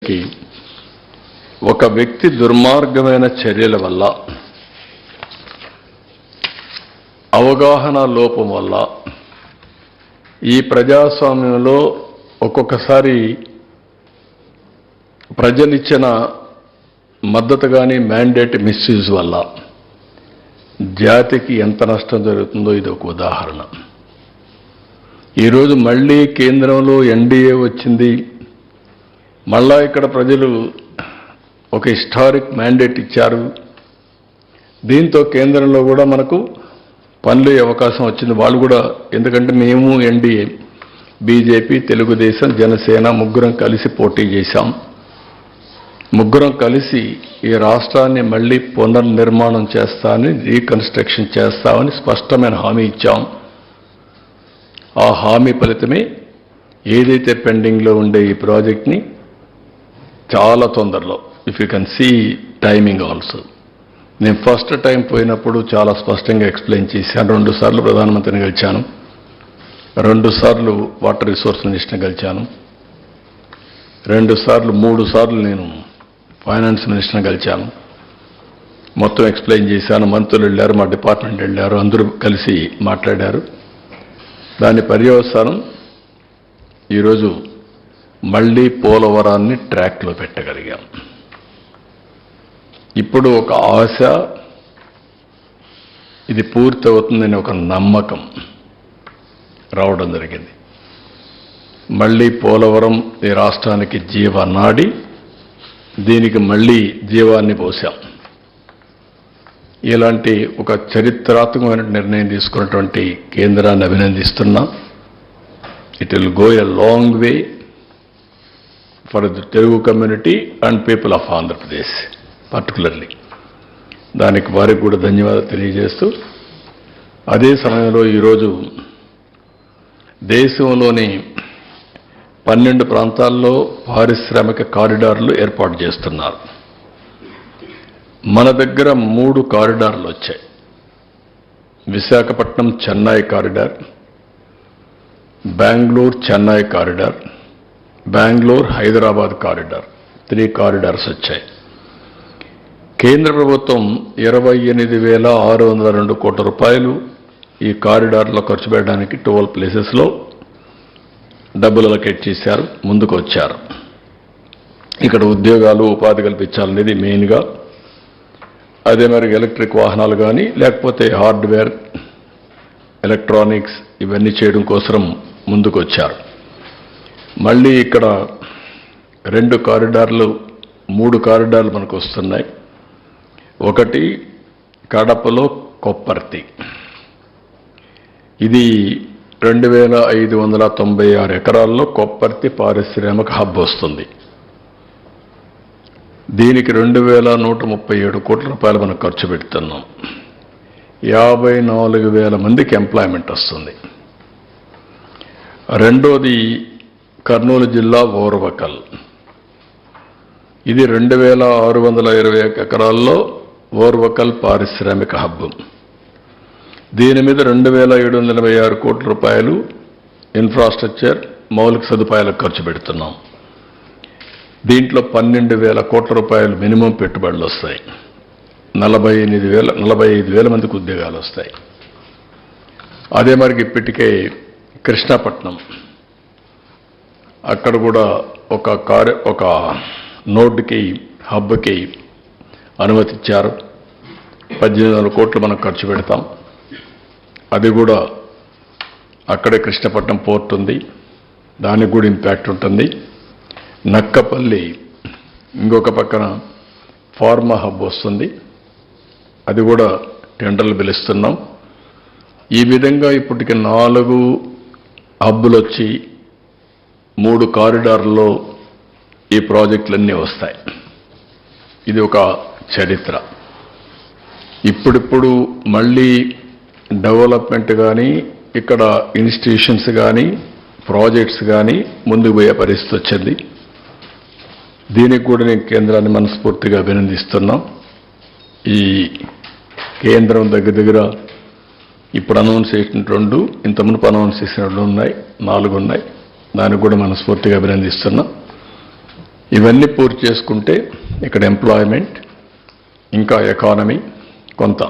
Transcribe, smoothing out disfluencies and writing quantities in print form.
అందరికీ ఒక వ్యక్తి దుర్మార్గమైన చర్యల వల్ల అవగాహన లోపం వల్ల ఈ ప్రజాస్వామ్యంలో ఒక్కొక్కసారి ప్రజలిచ్చిన మద్దతు కానీ మ్యాండేట్ మిస్యూజ్ వల్ల జాతికి ఎంత నష్టం జరుగుతుందో ఇది ఒక ఉదాహరణ. ఈరోజు మళ్ళీ కేంద్రంలో ఎన్డీఏ వచ్చింది. మళ్ళా ఇక్కడ ప్రజలు ఒక హిస్టారిక్ మ్యాండేట్ ఇచ్చారు. దీంతో కేంద్రంలో కూడా మనకు పనులు అవకాశం వచ్చింది. వాళ్ళు కూడా, ఎందుకంటే మేము ఎన్డీఏ, బీజేపీ, తెలుగుదేశం, జనసేన ముగ్గురం కలిసి పోటీ చేశాం. ముగ్గురం కలిసి ఈ రాష్ట్రాన్ని మళ్ళీ పునర్నిర్మాణం చేస్తామని, రీకన్స్ట్రక్షన్ చేస్తామని స్పష్టమైన హామీ ఇచ్చాం. ఆ హామీ ఫలితమే ఏదైతే పెండింగ్లో ఉండే ఈ ప్రాజెక్ట్ని చాలా తొందరలో, if you can see timing also, నేను ఫస్ట్ టైం పోయినప్పుడు చాలా స్పష్టంగా ఎక్స్ప్లెయిన్ చేశాను. 2 సార్లు ప్రధానమంత్రిని కలిశాను, 2 సార్లు వాటర్ రిసోర్స్ మినిస్టర్ని కలిశాను, 3 సార్లు నేను ఫైనాన్స్ మినిస్టర్ని కలిశాను. మొత్తం ఎక్స్ప్లెయిన్ చేశాను. మంత్రులు వెళ్ళారు, మా డిపార్ట్మెంట్ వెళ్ళారు, అందరూ కలిసి మాట్లాడారు. దాని పర్యవసానం ఈరోజు మళ్ళీ పోలవరాన్ని ట్రాక్లో పెట్టగలిగాం. ఇప్పుడు ఒక ఆశ, ఇది పూర్తవుతుందని ఒక నమ్మకం రావడం జరిగింది. మళ్ళీ పోలవరం ఈ రాష్ట్రానికి జీవనాడి, దీనికి మళ్ళీ జీవాన్ని పోసాం. ఇలాంటి ఒక చరిత్రాత్మకమైన నిర్ణయం తీసుకున్నటువంటి కేంద్రాన్ని అభినందిస్తున్నా. It will go a long way for the Telugu community and people of Andhra Pradesh particularly. దానికి వారికి కూడా ధన్యవాదాలు తెలియజేస్తూ, అదే సమయంలో ఈరోజు దేశంలోని 12 ప్రాంతాల్లో పారిశ్రామిక కారిడార్లు ఏర్పాటు చేస్తున్నారు. మన దగ్గర 3 కారిడార్లు వచ్చాయి. Visakhapatnam Chennai corridor, Bengaluru Chennai corridor, Bengaluru Hyderabad corridor, 3 corridors వచ్చాయి. కేంద్ర ప్రభుత్వం 28,602 కోట్ల రూపాయలు ఈ కారిడార్లో ఖర్చు పెట్టడానికి 12 ప్లేసెస్లో డబ్బులు అలొకేట్ చేశారు, ముందుకు వచ్చారు. ఇక్కడ ఉద్యోగాలు, ఉపాధి కల్పించాలనేది మెయిన్గా. అదే మరి ఎలక్ట్రిక్ వాహనాలు కానీ, లేకపోతే హార్డ్వేర్, ఎలక్ట్రానిక్స్ ఇవన్నీ చేయడం కోసం ముందుకు వచ్చారు. మళ్ళీ ఇక్కడ 2 కారిడార్లు, 3 కారిడార్లు మనకు వస్తున్నాయి. ఒకటి కడపలో కొప్పర్తి, ఇది 2,596 ఎకరాల్లో కొప్పర్తి పారిశ్రామిక హబ్ వస్తుంది. దీనికి 2,137 కోట్ల రూపాయలు మనం ఖర్చు పెడుతున్నాం. 54,000 మందికి ఎంప్లాయ్మెంట్ వస్తుంది. రెండోది కర్నూలు జిల్లా ఓర్వకల్, ఇది 2,620 ఎకరాల్లో ఓర్వకల్ పారిశ్రామిక హబ్. దీని మీద 2,786 కోట్ల రూపాయలు ఇన్ఫ్రాస్ట్రక్చర్, మౌలిక సదుపాయాలకు ఖర్చు పెడుతున్నాం. దీంట్లో 12,000 కోట్ల రూపాయలు మినిమం పెట్టుబడులు వస్తాయి. 45,000 మందికి ఉద్యోగాలు వస్తాయి. అదే మరికి ఇప్పటికే కృష్ణాపట్నం, అక్కడ కూడా ఒక నోడ్కి, హబ్కి అనుమతిచ్చారు. 18,000 కోట్లు మనం ఖర్చు పెడతాం. అది కూడా అక్కడే కృష్ణపట్నం పోర్ట్ ఉంది, దానికి కూడా ఇంపాక్ట్ ఉంటుంది. నక్కపల్లి ఇంకొక పక్కన ఫార్మా హబ్ వస్తుంది, అది కూడా టెండర్లు పిలుస్తున్నాం. ఈ విధంగా ఇప్పటికి 4 హబ్బులు వచ్చి 3 కారిడార్లో ఈ ప్రాజెక్టులన్నీ వస్తాయి. ఇది ఒక చరిత్ర. ఇప్పుడిప్పుడు మళ్ళీ డెవలప్మెంట్ కానీ, ఇక్కడ ఇన్స్టిట్యూషన్స్ కానీ, ప్రాజెక్ట్స్ కానీ ముందుకు పోయే పరిస్థితి వచ్చింది. దీనికి కూడా నేను కేంద్రాన్ని మనస్ఫూర్తిగా అభినందిస్తున్నాం. ఈ కేంద్రం దగ్గర ఇప్పుడు అనౌన్స్ చేసిన 2, ఇంత మునుపు అనౌన్స్ చేసిన 2 ఉన్నాయి, 4 ఉన్నాయి. దానికి కూడా మనస్ఫూర్తిగా అభినందిస్తున్నాం. ఇవన్నీ పూర్తి చేసుకుంటే ఇక్కడ ఎంప్లాయ్మెంట్ ఇంకా ఎకానమీ కొంత